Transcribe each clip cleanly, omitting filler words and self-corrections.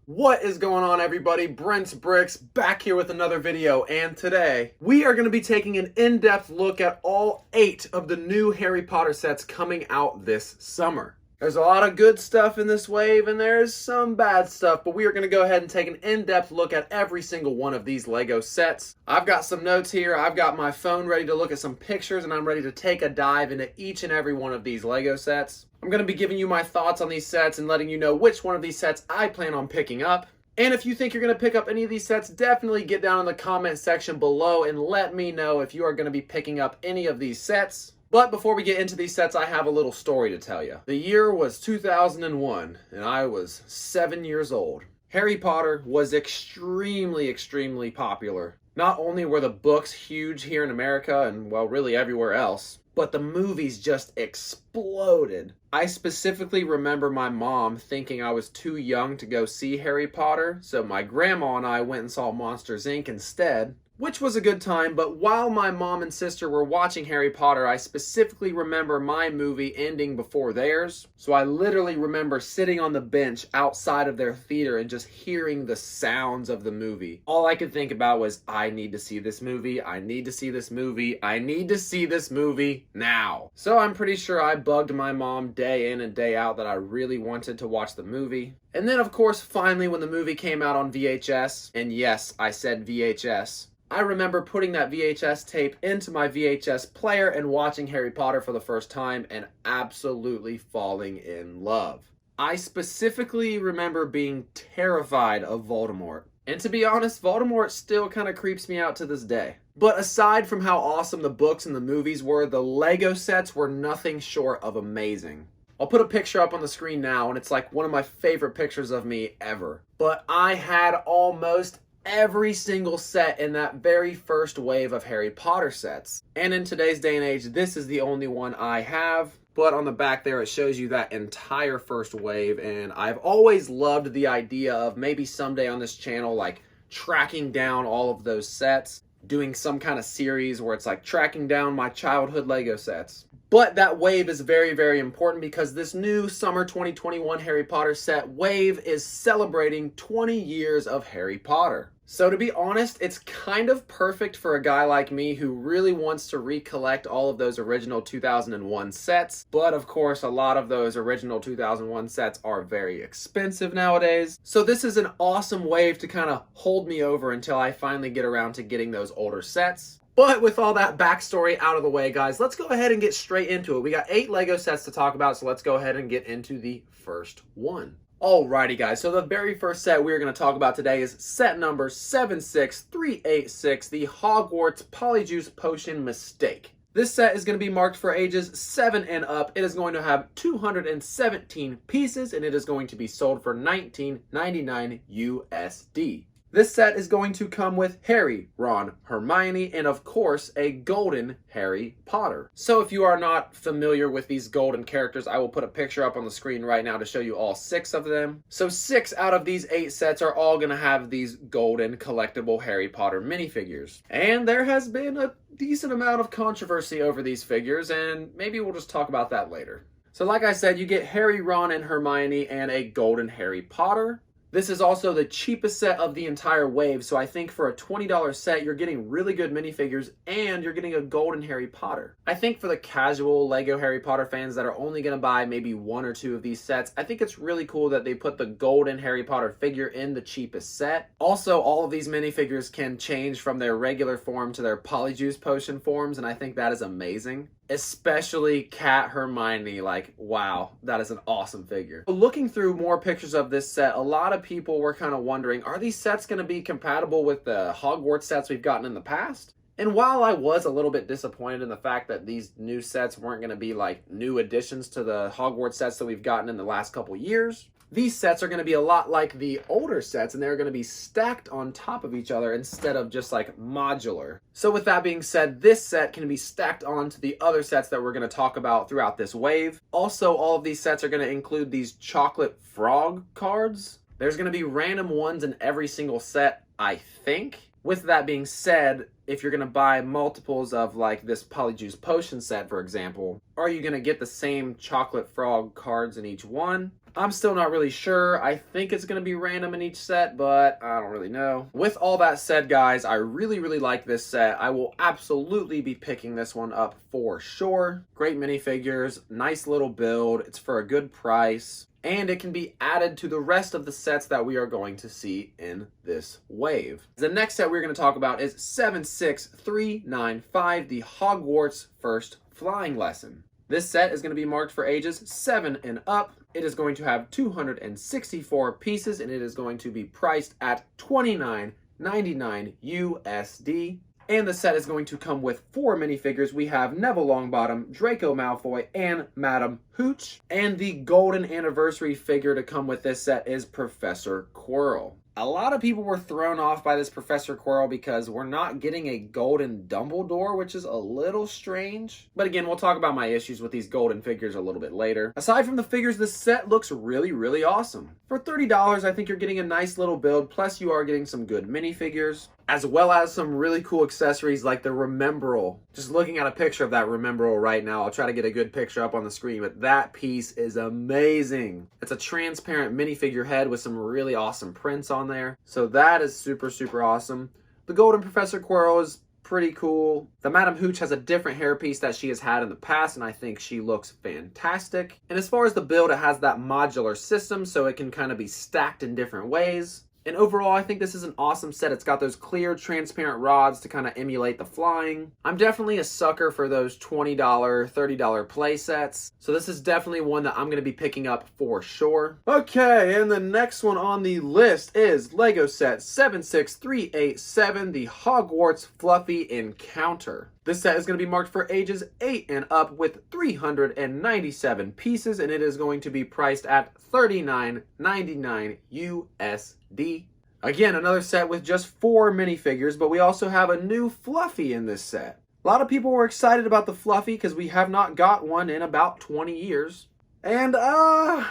What is going on, everybody? Brent's Bricks back here with another video, and today we are going to be taking an in-depth look at all 8 of the new Harry Potter sets coming out this summer. There's a lot of good stuff in this wave and there's some bad stuff, but we are going to go ahead and take an in-depth look at every single one of these Lego sets. I've got some notes here, I've got my phone ready to look at some pictures, and I'm ready to take a dive into each and every one of these Lego sets. I'm going to be giving you my thoughts on these sets and letting you know which one of these sets I plan on picking up. And if you think you're going to pick up any of these sets, definitely get down in the comment section below and let me know if you are going to be picking up any of these sets. But before we get into these sets, I have a little story to tell you. The year was 2001, and I was 7 years old. Harry Potter was extremely popular. Not only were the books huge here in America and, well, really everywhere else, but the movies just exploded. I specifically remember my mom thinking I was too young to go see Harry Potter, so my grandma and I went and saw Monsters, Inc. instead, which was a good time. But while my mom and sister were watching Harry Potter, I specifically remember my movie ending before theirs. So I literally remember sitting on the bench outside of their theater and just hearing the sounds of the movie. All I could think about was, I need to see this movie, I need to see this movie, I need to see this movie now. So I'm pretty sure I bugged my mom day in and day out that I really wanted to watch the movie. And then, of course, finally when the movie came out on VHS, and yes, I said VHS, I remember putting that VHS tape into my VHS player and watching Harry Potter for the first time and absolutely falling in love. I specifically remember being terrified of Voldemort. And to be honest, Voldemort still kind of creeps me out to this day. But aside from how awesome the books and the movies were, the Lego sets were nothing short of amazing. I'll put a picture up on the screen now, and it's like one of my favorite pictures of me ever. But I had almost every single set in that very first wave of Harry Potter sets. And in today's day and age, this is the only one I have. But on the back there, it shows you that entire first wave. And I've always loved the idea of maybe someday on this channel, like tracking down all of those sets, doing some kind of series where it's like tracking down my childhood Lego sets. But that wave is very important because this new summer 2021 Harry Potter set wave is celebrating 20 years of Harry Potter. So to be honest, it's kind of perfect for a guy like me who really wants to recollect all of those original 2001 sets. But of course, a lot of those original 2001 sets are very expensive nowadays. So this is an awesome wave to kind of hold me over until I finally get around to getting those older sets. But with all that backstory out of the way, guys, let's go ahead and get straight into it. We got 8 Lego sets to talk about, so let's go ahead and get into the first one. Alrighty, guys, so the very first set we're going to talk about today is set number 76386, the Hogwarts Polyjuice Potion Mistake. This set is going to be marked for ages 7 and up. It is going to have 217 pieces, and it is going to be sold for $19.99 USD. This set is going to come with Harry, Ron, Hermione, and of course, a golden Harry Potter. So if you are not familiar with these golden characters, I will put a picture up on the screen right now to show you all 6 of them. So 6 out of these 8 sets are all going to have these golden collectible Harry Potter minifigures. And there has been a decent amount of controversy over these figures, and maybe we'll just talk about that later. So like I said, you get Harry, Ron, and Hermione, and a golden Harry Potter. This is also the cheapest set of the entire wave, so I think for a $20 set, you're getting really good minifigures and you're getting a golden Harry Potter. I think for the casual Lego Harry Potter fans that are only going to buy maybe 1 or 2 of these sets, I think it's really cool that they put the golden Harry Potter figure in the cheapest set. Also, all of these minifigures can change from their regular form to their Polyjuice Potion forms, and I think that is amazing. Especially Cat Hermione, like, wow, that is an awesome figure. Looking through more pictures of this set, a lot of people were kind of wondering, are these sets going to be compatible with the Hogwarts sets we've gotten in the past? And while I was a little bit disappointed in the fact that these new sets weren't going to be like new additions to the Hogwarts sets that we've gotten in the last couple years, these sets are going to be a lot like the older sets, and they're going to be stacked on top of each other instead of just like modular. So with that being said, this set can be stacked onto the other sets that we're going to talk about throughout this wave. Also, all of these sets are going to include these chocolate frog cards. There's going to be random ones in every single set, I think. With that being said, if you're going to buy multiples of like this Polyjuice Potion set, for example, are you going to get the same chocolate frog cards in each one? I'm still not really sure. I think it's going to be random in each set, but I don't really know. With all that said, guys, I really, really like this set. I will absolutely be picking this one up for sure. Great minifigures, nice little build. It's for a good price. And it can be added to the rest of the sets that we are going to see in this wave. The next set we're going to talk about is 76395, the Hogwarts First Flying Lesson. This set is going to be marked for ages 7 and up. It is going to have 264 pieces, and it is going to be priced at $29.99 USD. And the set is going to come with 4 minifigures. We have Neville Longbottom, Draco Malfoy, and Madam Hooch. And the golden anniversary figure to come with this set is Professor Quirrell. A lot of people were thrown off by this Professor Quirrell because we're not getting a golden Dumbledore, which is a little strange. But again, we'll talk about my issues with these golden figures a little bit later. Aside from the figures, this set looks really, really awesome. For $30, I think you're getting a nice little build, plus you are getting some good minifigures, as well as some really cool accessories like the Remembrall. Just looking at a picture of that Remembrall right now, I'll try to get a good picture up on the screen, but that piece is amazing. It's a transparent minifigure head with some really awesome prints on there. So that is super, super awesome. The golden Professor Quirrell is pretty cool. The Madam Hooch has a different hairpiece that she has had in the past, and I think she looks fantastic. And as far as the build, it has that modular system, so it can kind of be stacked in different ways. And overall, I think this is an awesome set. It's got those clear, transparent rods to kind of emulate the flying. I'm definitely a sucker for those $20, $30 play sets. So this is definitely one that I'm going to be picking up for sure. Okay, and the next one on the list is Lego set 76387, the Hogwarts Fluffy Encounter. This set is going to be marked for ages 8 and up with 397 pieces, and it is going to be priced at $39.99 USD. Again, another set with just 4 minifigures, but we also have a new Fluffy in this set. A lot of people were excited about the Fluffy because we have not got one in about 20 years. And I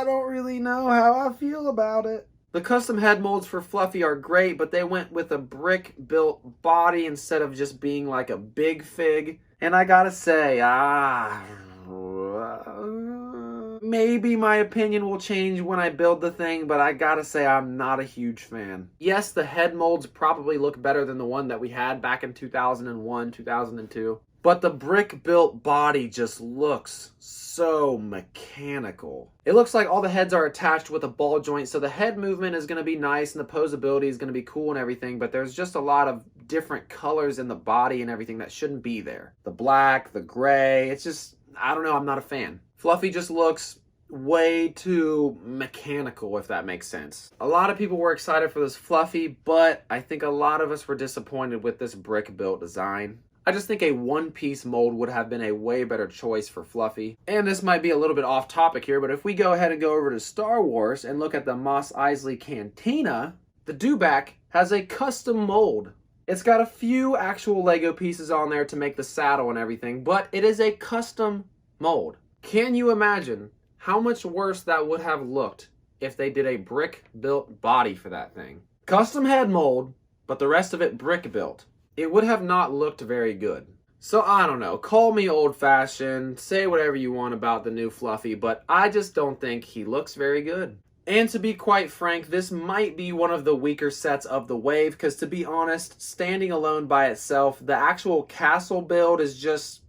don't really know how I feel about it. The custom head molds for Fluffy are great, but they went with a brick-built body instead of just being like a big fig. And I gotta say, maybe my opinion will change when I build the thing, but I gotta say I'm not a huge fan. Yes, the head molds probably look better than the one that we had back in 2001, 2002. But the brick-built body just looks so mechanical. It looks like all the heads are attached with a ball joint, so the head movement is going to be nice and the posability is going to be cool and everything, but there's just a lot of different colors in the body and everything that shouldn't be there. The black, the gray, it's just, I don't know, I'm not a fan. Fluffy just looks way too mechanical, if that makes sense. A lot of people were excited for this Fluffy, but I think a lot of us were disappointed with this brick-built design. I just think a one-piece mold would have been a way better choice for Fluffy. And this might be a little bit off topic here, but if we go ahead and go over to Star Wars and look at the Mos Eisley Cantina, the Dewback has a custom mold. It's got a few actual Lego pieces on there to make the saddle and everything, but it is a custom mold. Can you imagine how much worse that would have looked if they did a brick-built body for that thing? Custom head mold, but the rest of it brick-built. It would have not looked very good. So I don't know, call me old-fashioned, say whatever you want about the new Fluffy, but I just don't think he looks very good. And to be quite frank, this might be one of the weaker sets of the wave, because to be honest, standing alone by itself, the actual castle build is just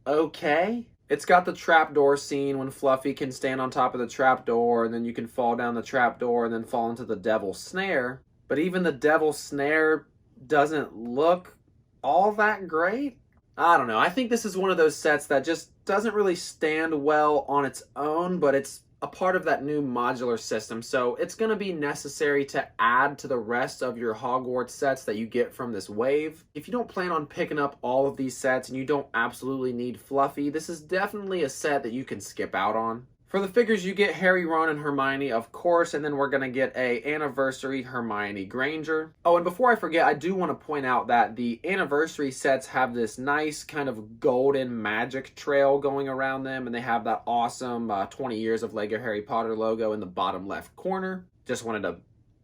okay. It's got the trapdoor scene when Fluffy can stand on top of the trapdoor, and then you can fall down the trapdoor and then fall into the devil's snare. But even the devil's snare doesn't look all that great. I don't know. I think this is one of those sets that just doesn't really stand well on its own, but it's a part of that new modular system. So it's going to be necessary to add to the rest of your Hogwarts sets that you get from this wave. If you don't plan on picking up all of these sets and you don't absolutely need Fluffy, this is definitely a set that you can skip out on. For the figures, you get Harry, Ron, and Hermione, of course, and then we're going to get a Anniversary Hermione Granger. Oh, and before I forget, I do want to point out that the Anniversary sets have this nice kind of golden magic trail going around them, and they have that awesome 20 years of Lego Harry Potter logo in the bottom left corner. Just wanted to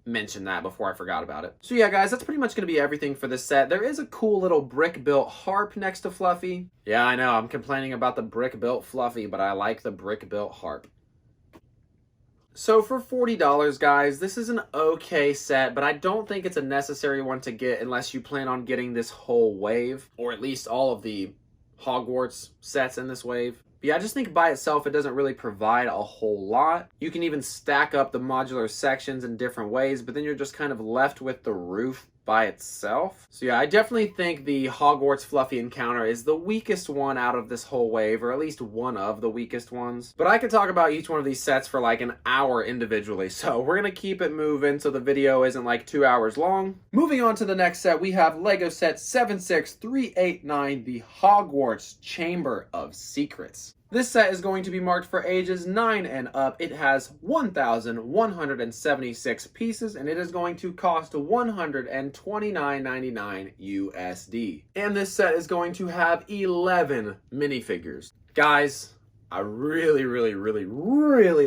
mention that before I forgot about it. So yeah, guys, that's pretty much going to be everything for this set. There is a cool little brick-built harp next to Fluffy. Yeah, I know, I'm complaining about the brick-built Fluffy, but I like the brick-built harp. So for $40, guys, this is an okay set, but I don't think it's a necessary one to get unless you plan on getting this whole wave, or at least all of the Hogwarts sets in this wave. But yeah, I just think by itself, it doesn't really provide a whole lot. You can even stack up the modular sections in different ways, but then you're just kind of left with the roof by itself. So yeah, I definitely think the Hogwarts Fluffy Encounter is the weakest one out of this whole wave, or at least one of the weakest ones. But I could talk about each one of these sets for like an hour individually, so we're gonna keep it moving so the video isn't like 2 hours long. Moving on to the next set, we have Lego set 76389, the Hogwarts Chamber of Secrets. This set is going to be marked for ages 9 and up. It has 1,176 pieces, and it is going to cost $129.99 USD. And this set is going to have 11 minifigures. Guys, I really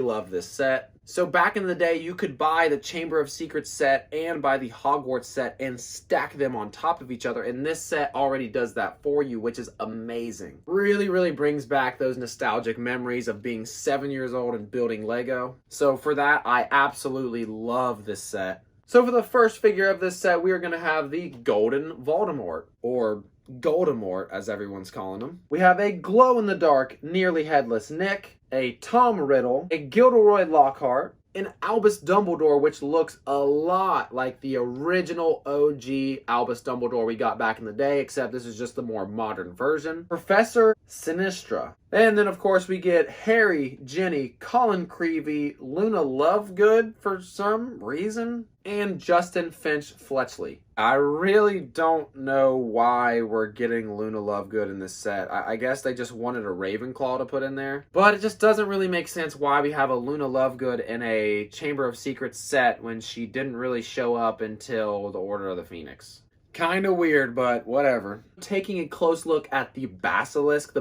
love this set. So back in the day, you could buy the Chamber of Secrets set and buy the Hogwarts set and stack them on top of each other. And this set already does that for you, which is amazing. Really brings back those nostalgic memories of being 7 years old and building Lego. So for that, I absolutely love this set. So for the first figure of this set, we are going to have the Golden Voldemort, or Goldemort, as everyone's calling him. We have a glow-in-the-dark, nearly headless Nick, a Tom Riddle, a Gilderoy Lockhart, an Albus Dumbledore, which looks a lot like the original OG Albus Dumbledore we got back in the day, except this is just the more modern version. Professor Sinistra. And then, of course, we get Harry, Ginny, Colin Creevey, Luna Lovegood for some reason, and Justin Finch Fletchley. I really don't know why we're getting Luna Lovegood in this set. I guess they just wanted a Ravenclaw to put in there. But it just doesn't really make sense why we have a Luna Lovegood in a Chamber of Secrets set when she didn't really show up until the Order of the Phoenix. Kind of weird, but whatever. Taking a close look at the Basilisk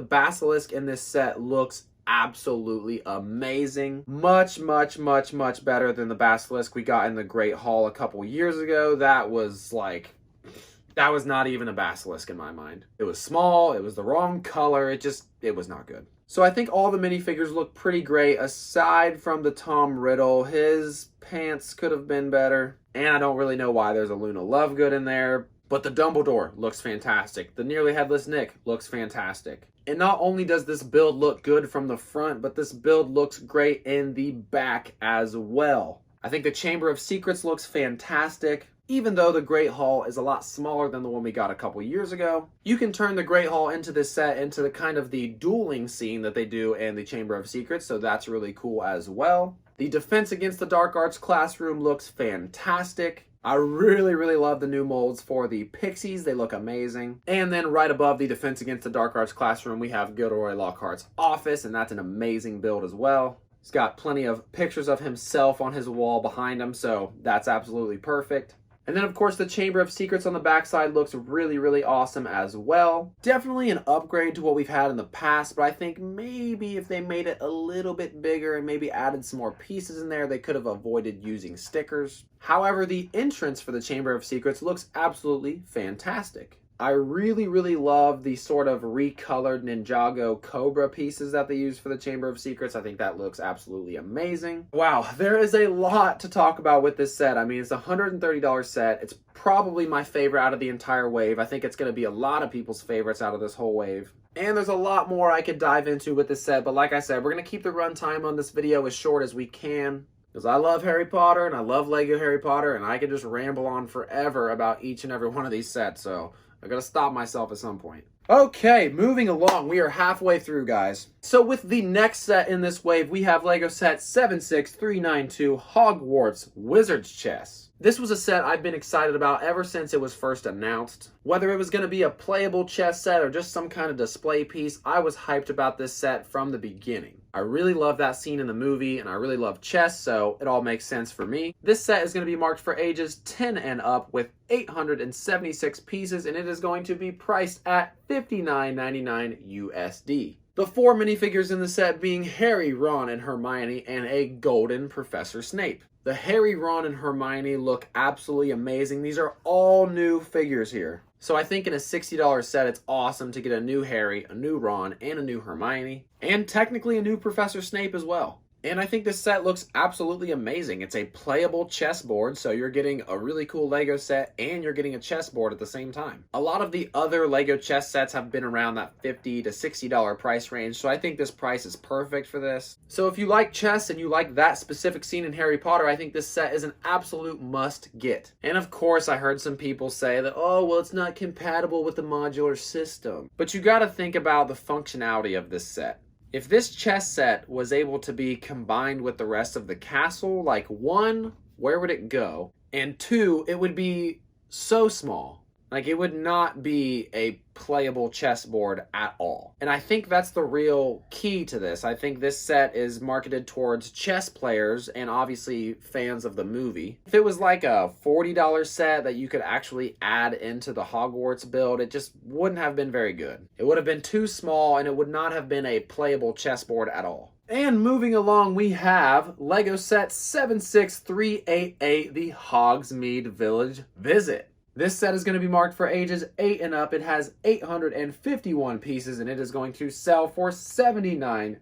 in this set looks absolutely amazing. Much better than the Basilisk we got in the Great Hall a couple years ago. That was not even a Basilisk in my mind. It was small, it was the wrong color, it was not good. So I think all the minifigures look pretty great, aside from the Tom Riddle. His pants could have been better, and I don't really know why there's a Luna Lovegood in there. But the Dumbledore looks fantastic. The Nearly Headless Nick looks fantastic. And not only does this build look good from the front, but this build looks great in the back as well. I think the Chamber of Secrets looks fantastic. Even though the Great Hall is a lot smaller than the one we got a couple years ago, you can turn the Great Hall into this set into the kind of the dueling scene that they do in the Chamber of Secrets, so that's really cool as well. The Defense Against the Dark Arts classroom looks fantastic. I really love the new molds for the Pixies. They look amazing. And then right above the Defense Against the Dark Arts classroom, we have Gilderoy Lockhart's office, and that's an amazing build as well. He's got plenty of pictures of himself on his wall behind him, so that's absolutely perfect. And then, of course, the Chamber of Secrets on the backside looks really awesome as well. Definitely an upgrade to what we've had in the past, but I think maybe if they made it a little bit bigger and maybe added some more pieces in there, they could have avoided using stickers. However, the entrance for the Chamber of Secrets looks absolutely fantastic. I really love the sort of recolored Ninjago Cobra pieces that they use for the Chamber of Secrets. I think that looks absolutely amazing. Wow, there is a lot to talk about with this set. I mean, it's a $130 set. It's probably my favorite out of the entire wave. I think it's going to be a lot of people's favorites out of this whole wave. And there's a lot more I could dive into with this set, but like I said, we're going to keep the runtime on this video as short as we can. Because I love Harry Potter, and I love Lego Harry Potter, and I could just ramble on forever about each and every one of these sets, so I gotta stop myself at some point. Okay, moving along. We are halfway through, guys. So with the next set in this wave, we have Lego set 76392 Hogwarts Wizard's Chess. This was a set I've been excited about ever since it was first announced. Whether it was going to be a playable chess set or just some kind of display piece, I was hyped about this set from the beginning. I really love that scene in the movie, and I really love chess, so it all makes sense for me. This set is going to be marked for ages 10 and up with 876 pieces, and it is going to be priced at $59.99 USD. The 4 minifigures in the set being Harry, Ron, and Hermione, and a golden Professor Snape. The Harry, Ron, and Hermione look absolutely amazing. These are all new figures here. So I think in a $60 set, it's awesome to get a new Harry, a new Ron, and a new Hermione, and technically a new Professor Snape as well. And I think this set looks absolutely amazing. It's a playable chessboard, so you're getting a really cool Lego set and you're getting a chessboard at the same time. A lot of the other Lego chess sets have been around that $50 to $60 price range, so I think this price is perfect for this. So if you like chess and you like that specific scene in Harry Potter, I think this set is an absolute must get. And of course, I heard some people say that, oh, well, it's not compatible with the modular system. But you gotta think about the functionality of this set. If this chess set was able to be combined with the rest of the castle, like one, where would it go? And two, it would be so small. Like, it would not be a playable chessboard at all. And I think that's the real key to this. I think this set is marketed towards chess players and obviously fans of the movie. If it was like a $40 set that you could actually add into the Hogwarts build, it just wouldn't have been very good. It would have been too small and it would not have been a playable chessboard at all. And moving along, we have Lego set 76388, the Hogsmeade Village Visit. This set is going to be marked for ages 8 and up. It has 851 pieces and it is going to sell for $79.99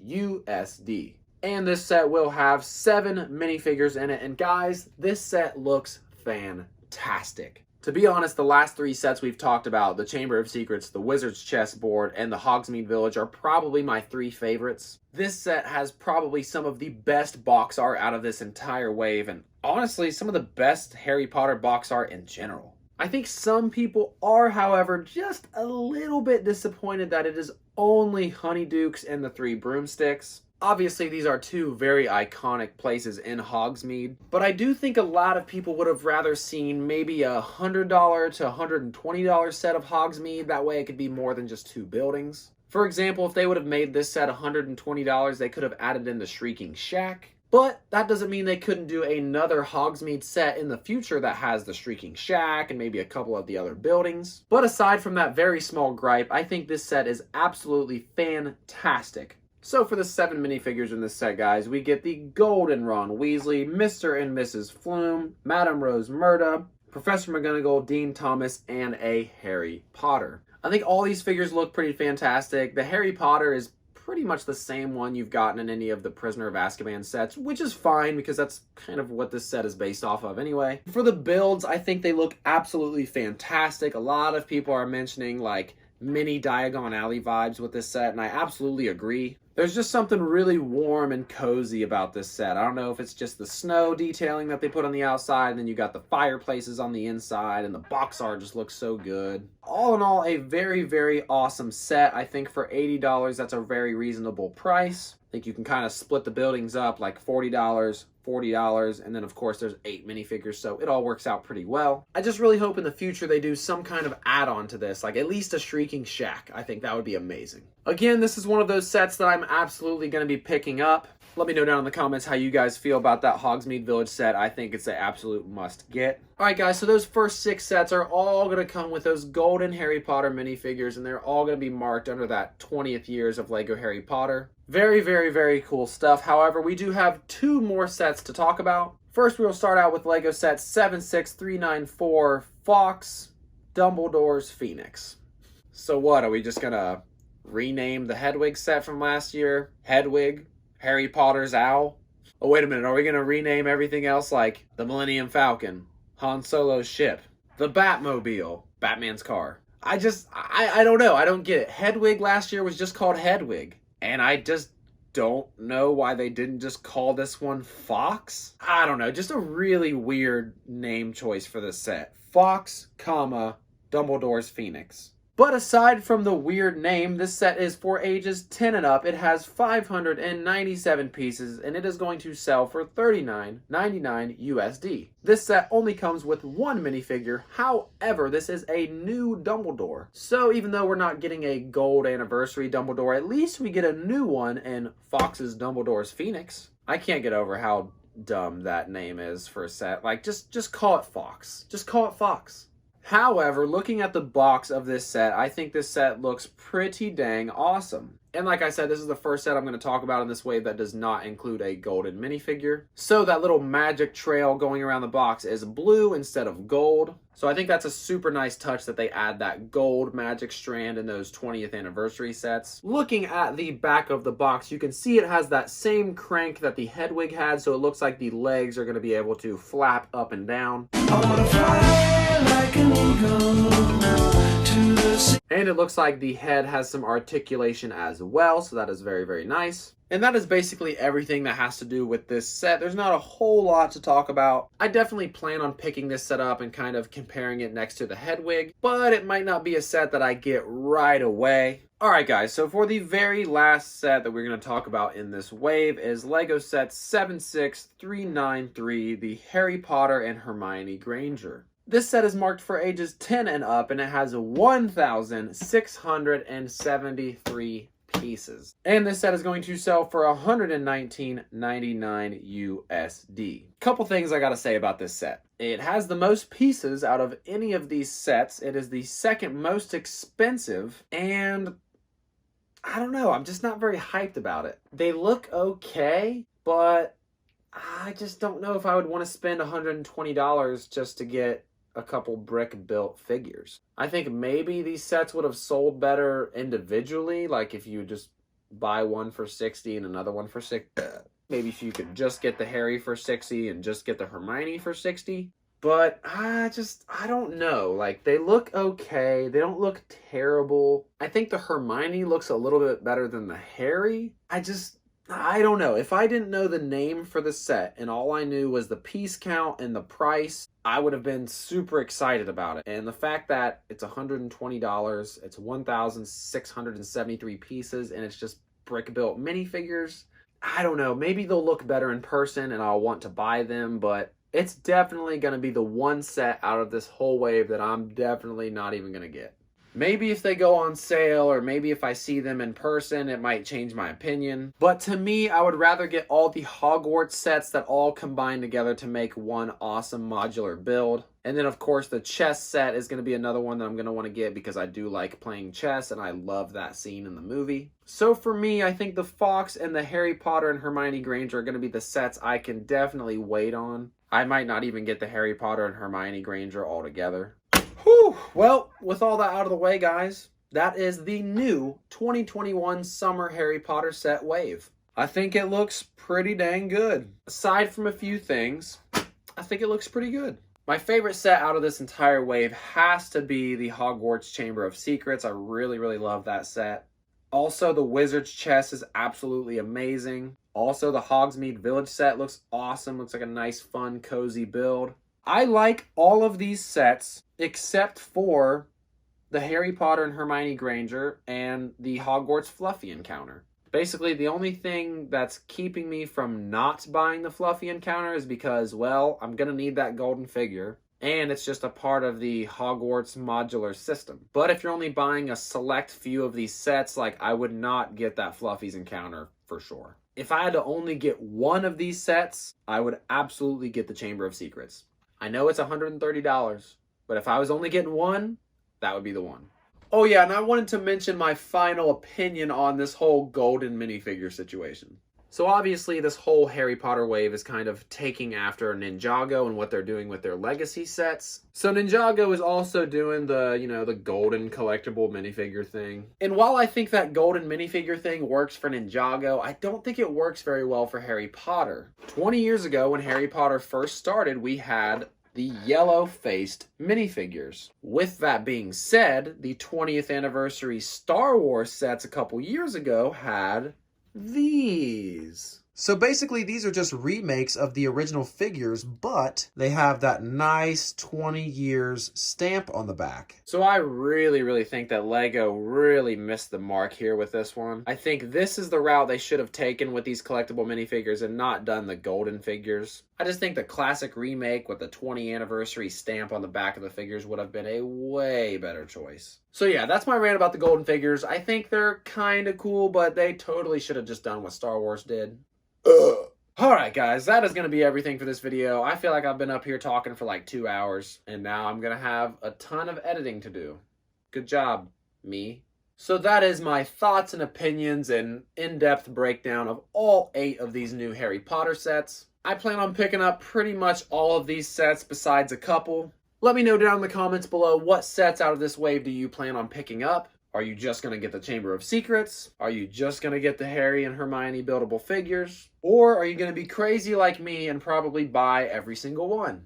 USD. And this set will have 7 minifigures in it. And guys, this set looks fantastic. To be honest, the last 3 sets we've talked about, the Chamber of Secrets, the Wizard's Chessboard, and the Hogsmeade Village, are probably my 3 favorites. This set has probably some of the best box art out of this entire wave, and honestly, some of the best Harry Potter box art in general. I think some people are, however, just a little bit disappointed that it is only Honeydukes and the 3 broomsticks. Obviously, these are 2 very iconic places in Hogsmeade, but I do think a lot of people would have rather seen maybe a $100 to $120 set of Hogsmeade. That way it could be more than just 2 buildings. For example, if they would have made this set $120, they could have added in the Shrieking Shack. But that doesn't mean they couldn't do another Hogsmeade set in the future that has the Shrieking Shack and maybe a couple of the other buildings. But aside from that very small gripe, I think this set is absolutely fantastic. So for the 7 minifigures in this set, guys, we get the Golden Ron Weasley, Mr. and Mrs. Flume, Madame Rose Murda, Professor McGonagall, Dean Thomas, and a Harry Potter. I think all these figures look pretty fantastic. The Harry Potter is pretty much the same one you've gotten in any of the Prisoner of Azkaban sets, which is fine because that's kind of what this set is based off of anyway. For the builds, I think they look absolutely fantastic. A lot of people are mentioning like mini Diagon Alley vibes with this set, and I absolutely agree. There's just something really warm and cozy about this set. I don't know if it's just the snow detailing that they put on the outside, and then you got the fireplaces on the inside, and the box art just looks so good. All in all, a very, very awesome set. I think for $80, that's a very reasonable price. I think you can kind of split the buildings up like $40, $40, and then of course there's 8 minifigures, so it all works out pretty well. I just really hope in the future they do some kind of add-on to this, like at least a Shrieking Shack. I think that would be amazing. Again, this is one of those sets that I'm absolutely going to be picking up. Let me know down in the comments how you guys feel about that Hogsmeade Village set. I think it's an absolute must get. Alright guys, so those first 6 sets are all going to come with those golden Harry Potter minifigures, and they're all going to be marked under that 20th years of LEGO Harry Potter. Very, very, very cool stuff. However, we do have 2 more sets to talk about. First, we will start out with LEGO set 76394 Fawkes Dumbledores Phoenix. So what, are we just going to rename the Hedwig set from last year? Hedwig? Harry Potter's owl? Oh, wait a minute. Are we going to rename everything else like the Millennium Falcon, Han Solo's ship, the Batmobile, Batman's car? I don't know. I don't get it. Hedwig last year was just called Hedwig. And I just don't know why they didn't just call this one Fawkes. I don't know. Just a really weird name choice for this set. Fawkes, Dumbledores Phoenix. But aside from the weird name, this set is for ages 10 and up. It has 597 pieces, and it is going to sell for $39.99 USD. This set only comes with 1 minifigure. However, this is a new Dumbledore. So even though we're not getting a gold anniversary Dumbledore, at least we get a new one in Fawkes Dumbledores Phoenix. I can't get over how dumb that name is for a set. Like, just call it Fawkes. Just call it Fawkes. However, looking at the box of this set, I think this set looks pretty dang awesome. And like I said, this is the first set I'm going to talk about in this wave that does not include a golden minifigure. So that little magic trail going around the box is blue instead of gold. So I think that's a super nice touch that they add that gold magic strand in those 20th anniversary sets. Looking at the back of the box, you can see it has that same crank that the Hedwig had, so it looks like the legs are going to be able to flap up and down. I wanna fly like an eagle to the sea. And it looks like the head has some articulation as well, so that is very, very nice. And that is basically everything that has to do with this set. There's not a whole lot to talk about. I definitely plan on picking this set up and kind of comparing it next to the Hedwig, but it might not be a set that I get right away. Alright guys, so for the very last set that we're going to talk about in this wave is LEGO set 76393, the Harry Potter and Hermione Granger. This set is marked for ages 10 and up, and it has 1,673 pieces. And this set is going to sell for $119.99 USD. Couple things I gotta say about this set. It has the most pieces out of any of these sets. It is the second most expensive, and I don't know, I'm just not very hyped about it. They look okay, but I just don't know if I would want to spend $120 just to get a couple brick built figures. I think maybe these sets would have sold better individually, like if you just buy one for 60 and another one for 60. Maybe if you could just get the Harry for 60 and just get the Hermione for 60. But I don't know. Like, they look okay. They don't look terrible. I think the Hermione looks a little bit better than the Harry. I don't know. If I didn't know the name for the set and all I knew was the piece count and the price, I would have been super excited about it. And the fact that it's $120, it's 1,673 pieces, and it's just brick-built minifigures, I don't know. Maybe they'll look better in person and I'll want to buy them, but it's definitely going to be the one set out of this whole wave that I'm definitely not even going to get. Maybe if they go on sale, or maybe if I see them in person, it might change my opinion. But to me, I would rather get all the Hogwarts sets that all combine together to make one awesome modular build. And then of course the chess set is going to be another one that I'm going to want to get because I do like playing chess and I love that scene in the movie. So for me, I think the Fox and the Harry Potter and Hermione Granger are going to be the sets I can definitely wait on. I might not even get the Harry Potter and Hermione Granger all together. Whew. Well, with all that out of the way, guys, that is the new 2021 Summer Harry Potter set wave. I think it looks pretty dang good. Aside from a few things, I think it looks pretty good. My favorite set out of this entire wave has to be the Hogwarts Chamber of Secrets. I really, really love that set. Also, the Wizard's Chest is absolutely amazing. Also, the Hogsmeade Village set looks awesome. Looks like a nice, fun, cozy build. I like all of these sets except for the Harry Potter and Hermione Granger and the Hogwarts Fluffy Encounter. Basically, the only thing that's keeping me from not buying the Fluffy Encounter is because, well, I'm going to need that golden figure, and it's just a part of the Hogwarts modular system. But if you're only buying a select few of these sets, like, I would not get that Fluffy's Encounter for sure. If I had to only get one of these sets, I would absolutely get the Chamber of Secrets. I know it's $130, but if I was only getting one, that would be the one. Oh yeah, and I wanted to mention my final opinion on this whole golden minifigure situation. So obviously this whole Harry Potter wave is kind of taking after Ninjago and what they're doing with their legacy sets. So Ninjago is also doing the golden collectible minifigure thing. And while I think that golden minifigure thing works for Ninjago, I don't think it works very well for Harry Potter. 20 years ago when Harry Potter first started, we had the yellow-faced minifigures. With that being said, the 20th anniversary Star Wars sets a couple years ago had these. So basically these are just remakes of the original figures, but they have that nice 20 years stamp on the back. So I really, really think that LEGO really missed the mark here with this one. I think this is the route they should have taken with these collectible minifigures and not done the golden figures. I just think the classic remake with the 20th anniversary stamp on the back of the figures would have been a way better choice. So yeah, that's my rant about the golden figures. I think they're kind of cool, but they totally should have just done what Star Wars did. Alright guys, that is going to be everything for this video. I feel like I've been up here talking for like 2 hours, and now I'm going to have a ton of editing to do. Good job, me. So that is my thoughts and opinions and in-depth breakdown of all 8 of these new Harry Potter sets. I plan on picking up pretty much all of these sets besides a couple. Let me know down in the comments below, what sets out of this wave do you plan on picking up? Are you just going to get the Chamber of Secrets? Are you just going to get the Harry and Hermione buildable figures? Or are you going to be crazy like me and probably buy every single one?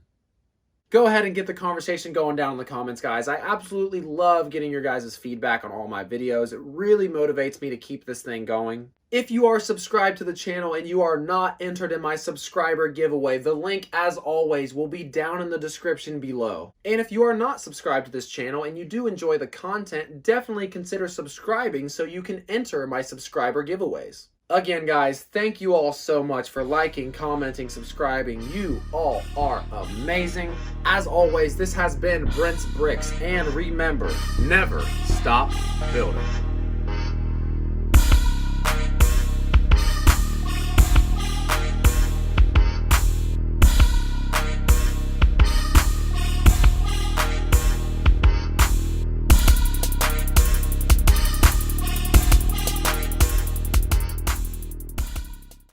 Go ahead and get the conversation going down in the comments, guys. I absolutely love getting your guys' feedback on all my videos. It really motivates me to keep this thing going. If you are subscribed to the channel and you are not entered in my subscriber giveaway, the link, as always, will be down in the description below. And if you are not subscribed to this channel and you do enjoy the content, definitely consider subscribing so you can enter my subscriber giveaways. Again, guys, thank you all so much for liking, commenting, subscribing. You all are amazing. As always, this has been Brent's Bricks, and remember, never stop building.